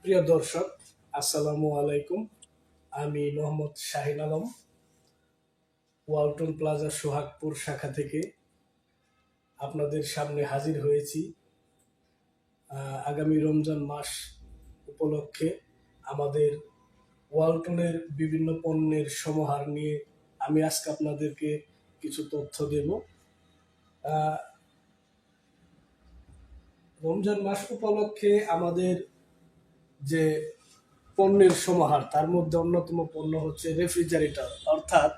প্রিয় দর্শক, আসসালামু আলাইকুম। আমি মোহাম্মদ শাহিন আলম, ওয়ালটন প্লাজা সোহাগপুর শাখা থেকে আপনাদের সামনে হাজির হয়েছি। আগামী রমজান মাস উপলক্ষে আমাদের ওয়ালটনের বিভিন্ন পণ্যের সমাহার নিয়ে আমি আজকে আপনাদেরকে কিছু তথ্য দেব। রমজান মাস উপলক্ষে আমাদের যে পণ্যের সমাহার, তার মধ্যে অন্যতম পণ্য হচ্ছে রেফ্রিজারেটর। অর্থাৎ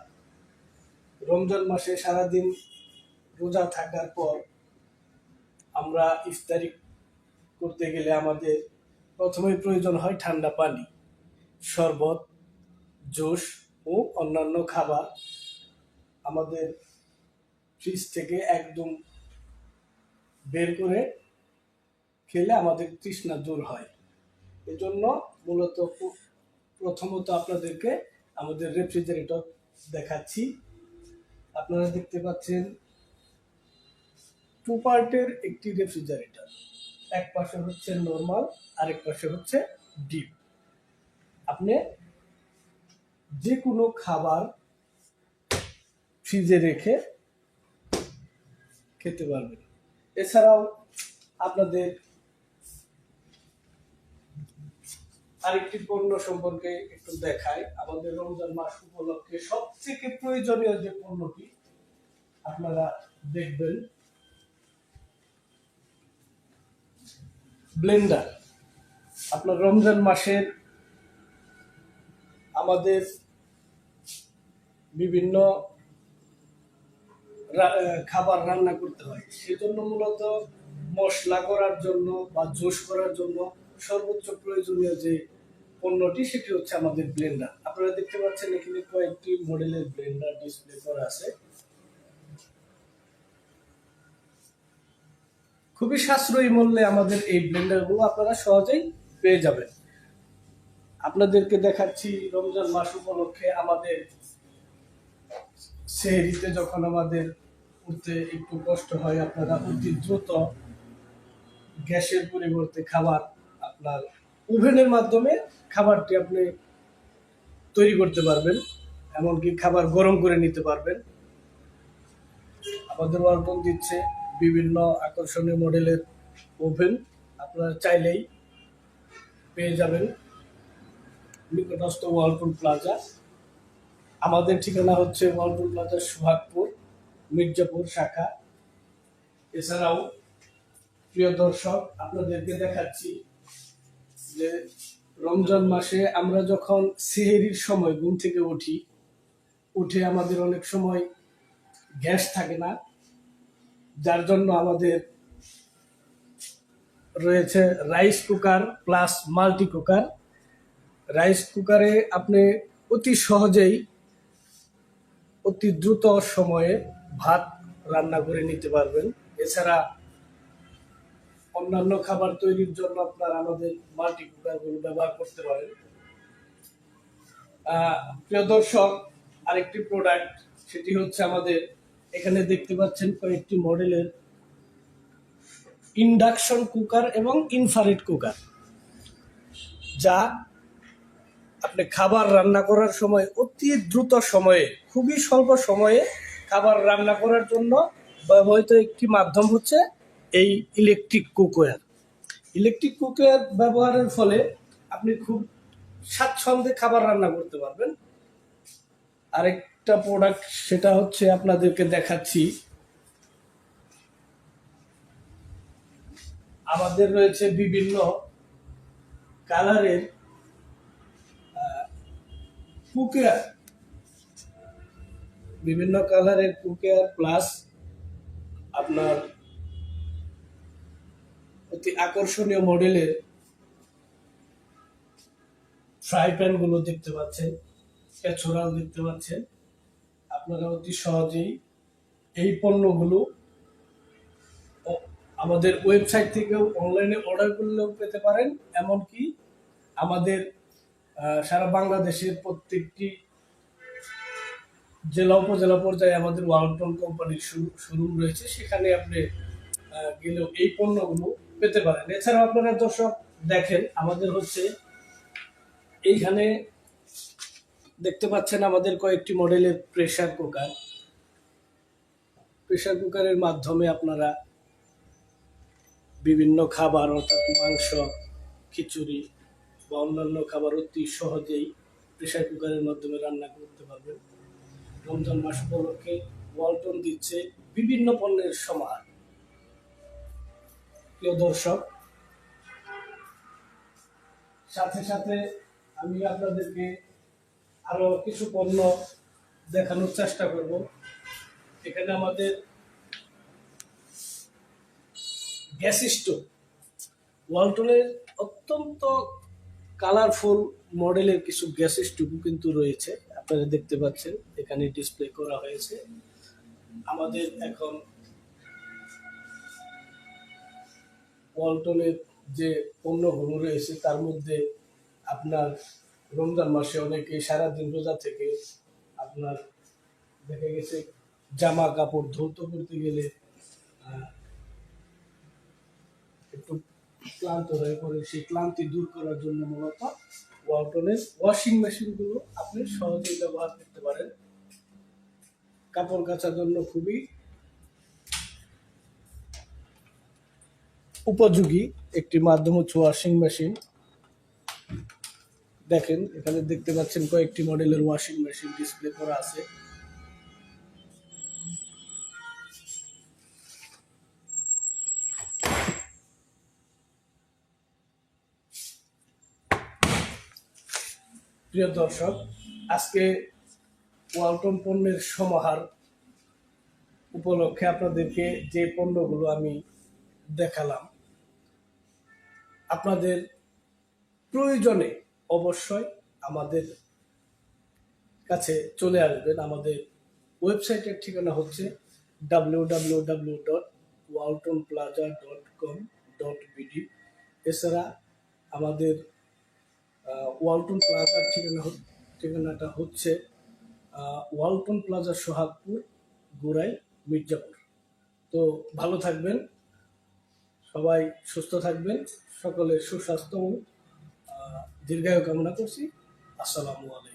রমজান মাসে সারাদিন রোজা থাকার পর আমরা ইফতারি করতে গেলে আমাদের প্রথমেই প্রয়োজন হয় ঠান্ডা পানি, শরবত, জুস ও অন্যান্য খাবার আমাদের ফ্রিজ থেকে একদম বের করে খেলে আমাদের তৃষ্ণা দূর হয়। এজন্য মূলত প্রথমত আপনাদেরকে আমাদের রেফ্রিজারেটর দেখাচ্ছি। আপনারা দেখতে পাচ্ছেন টু পার্টের একটি রেফ্রিজারেটর। এক পাশে হচ্ছে নর্মাল, আরেক পাশে হচ্ছে ডিপ। আপনি যে কোনো খাবার ফ্রিজে রেখে খেতে পারবেন। এছাড়াও আপনাদের আরেকটি পণ্য সম্পর্কে একটু দেখাই। আমাদের রমজান মাস উপলক্ষে সবথেকে প্রয়োজনীয় যে পণ্যটি আপনারা দেখবেন, ব্লেন্ডার। আপনার রমজান মাসের আমাদের বিভিন্ন খাবার রান্না করতে হয়, সেজন্য মূলত মশলা করার জন্য বা জুস করার জন্য সর্বোচ্চ প্রয়োজনীয় যে পণ্যটি সেটি হচ্ছে আমাদের ব্লেন্ডার। আপনারা দেখতে পাচ্ছেন এখানে কয়েকটি মডেলের ব্লেন্ডার ডিসপ্লে করা আছে। খুবই সাশ্রয়ী মূল্যে আমাদের এই ব্লেন্ডারগুলো আপনারা সহজেই পেয়ে যাবেন। আপনাদেরকে দেখাচ্ছি রমজান মাস উপলক্ষে আমাদের সেহরিতে যখন আমাদের উঠতে একটু কষ্ট হয়, আপনারা অতি দ্রুত গ্যাসের পরিবর্তে খাবার আপনার ওভেনের মাধ্যমে খাবারটি আপনি তৈরি করতে পারবেন, এমনকি খাবার গরম করে নিতে পারবেন। আমাদের ওয়ালটন দিচ্ছে বিভিন্ন আকর্ষণীয় মডেলের ওভেন, আপনারা চাইলেই পেয়ে যাবেন নিকটস্থ ওয়ালটন প্লাজা। আমাদের ঠিকানা হচ্ছে ওয়ালটন প্লাজা সোহাগপুর, মির্জাপুর শাখা। এছাড়াও প্রিয় দর্শক, আপনাদেরকে দেখাচ্ছি যে রমজান মাসে আমরা যখন সেহরির সময় ঘুম থেকে উঠে আমাদের অনেক সময় গ্যাস থাকে না, যার জন্য আমাদের রয়েছে rice cooker plus multi cooker. Rice কুকারে আপনি অতি সহজেই অতি দ্রুত সময়ে ভাত রান্না করে নিতে পারবেন। এছাড়া অন্যান্য খাবার তৈরির জন্য আপনারা আমাদের মাল্টি কুকারগুলো ব্যবহার করতে পারেন। প্রিয় দর্শক, আরেকটি প্রোডাক্ট, সেটি হচ্ছে আমাদের এখানে দেখতে পাচ্ছেন কয়েকটি মডেলের ইন্ডাকশন কুকার এবং ইনফ্রারেড কুকার, যা আপনি খাবার রান্না করার সময় অতি দ্রুত সময়ে, খুবই স্বল্প সময়ে খাবার রান্না করার জন্য ব্যবহৃত একটি মাধ্যম হচ্ছে এই ইলেকট্রিক কুকার। ইলেকট্রিক কুকার ব্যবহারের ফলে আপনি খুব স্বাচ্ছন্দ্যে খাবার রান্না করতে পারবেন। আরেকটা প্রোডাক্ট, সেটা হচ্ছে আপনাদেরকে দেখাচ্ছি, আমাদের রয়েছে বিভিন্ন কালারের কুকার, বিভিন্ন কালারের কুকার প্লাস আপনার অতি আকর্ষণীয় মডেলের ফ্রাই প্যান গুলো দেখতে পাচ্ছেন, ক্যাচোরাল দেখতে পাচ্ছেন। আপনারা অতি সহজেই এই পণ্যগুলো আমাদের ওয়েবসাইট থেকেও অনলাইনে অর্ডার করলেও পেতে পারেন। এমনকি আমাদের সারা বাংলাদেশের প্রত্যেকটি জেলা উপজেলা পর্যায়ে আমাদের ওয়ালটন কোম্পানির শোরুম রয়েছে, সেখানে আপনি গেলেও এই পণ্যগুলো পেতে পারেন। এছাড়াও আপনারা দর্শক দেখেন আমাদের হচ্ছে এইখানে দেখতে পাচ্ছেন আমাদের কয়েকটি মডেলের প্রেসার কুকার। প্রেসার কুকারের মাধ্যমে আপনারা বিভিন্ন খাবার অর্থাৎ মাংস, খিচুড়ি বা অন্যান্য খাবার অতি সহজেই প্রেসার কুকারের মাধ্যমে রান্না করতে পারবেন। রমজান মাস উপলক্ষে ওয়ালটন দিচ্ছে বিভিন্ন পণ্যের সমাহার। প্রিয় দর্শক, সাথে সাথে আমি আপনাদেরকে আরো কিছু পণ্য দেখানোর চেষ্টা করব। এখানে আমাদের গ্যাস স্টোভ, ওয়ালটনের অত্যন্ত কালারফুল মডেলের কিছু গ্যাস স্টোভ কিন্তু রয়েছে, আপনারা দেখতে পাচ্ছেন এখানে ডিসপ্লে করা হয়েছে। আমাদের এখন ওয়ালটনের যে পণ্যগুলো রয়েছে তার মধ্যে আপনার রমজান মাসে অনেকে সারাদিন রোজা থেকে আপনার দেখা গেছে জামা কাপড় ধৌত করতে গেলে একটু ক্লান্ত হয়ে পড়ে, সেই ক্লান্তি দূর করার জন্য মূলত ওয়ালটনের ওয়াশিং মেশিনগুলো আপনি সহজেই ব্যবহার করতে পারেন। কাপড় কাচার জন্য খুবই উপযোগী একটি মাধ্যম হচ্ছে ওয়াশিং মেশিন। দেখেন এখানে দেখতে পাচ্ছেন কয়েকটি মডেলের ওয়াশিং মেশিন ডিসপ্লে করা আছে। প্রিয় দর্শক, আজকে ওয়ালটন পণ্যের সমাহার উপলক্ষে আপনাদেরকে যে পণ্যগুলো আমি দেখালাম, আপনাদের প্রয়োজনে অবশ্যই আমাদের কাছে চলে আসবেন। আমাদের ওয়েবসাইটের ঠিকানা হচ্ছে www.waltonplaza.com.bd। এছাড়া আমাদের ওয়ালটন প্লাজার ঠিকানাটা হচ্ছে ওয়ালটন প্লাজা সোহাগপুর, গোড়াই, মির্জাপুর। তো ভালো থাকবেন, সবাই সুস্থ থাকবেন, সকলের সুস্বাস্থ্য ও দীর্ঘায়ু কামনা করছি। আসসালামু আলাইকুম।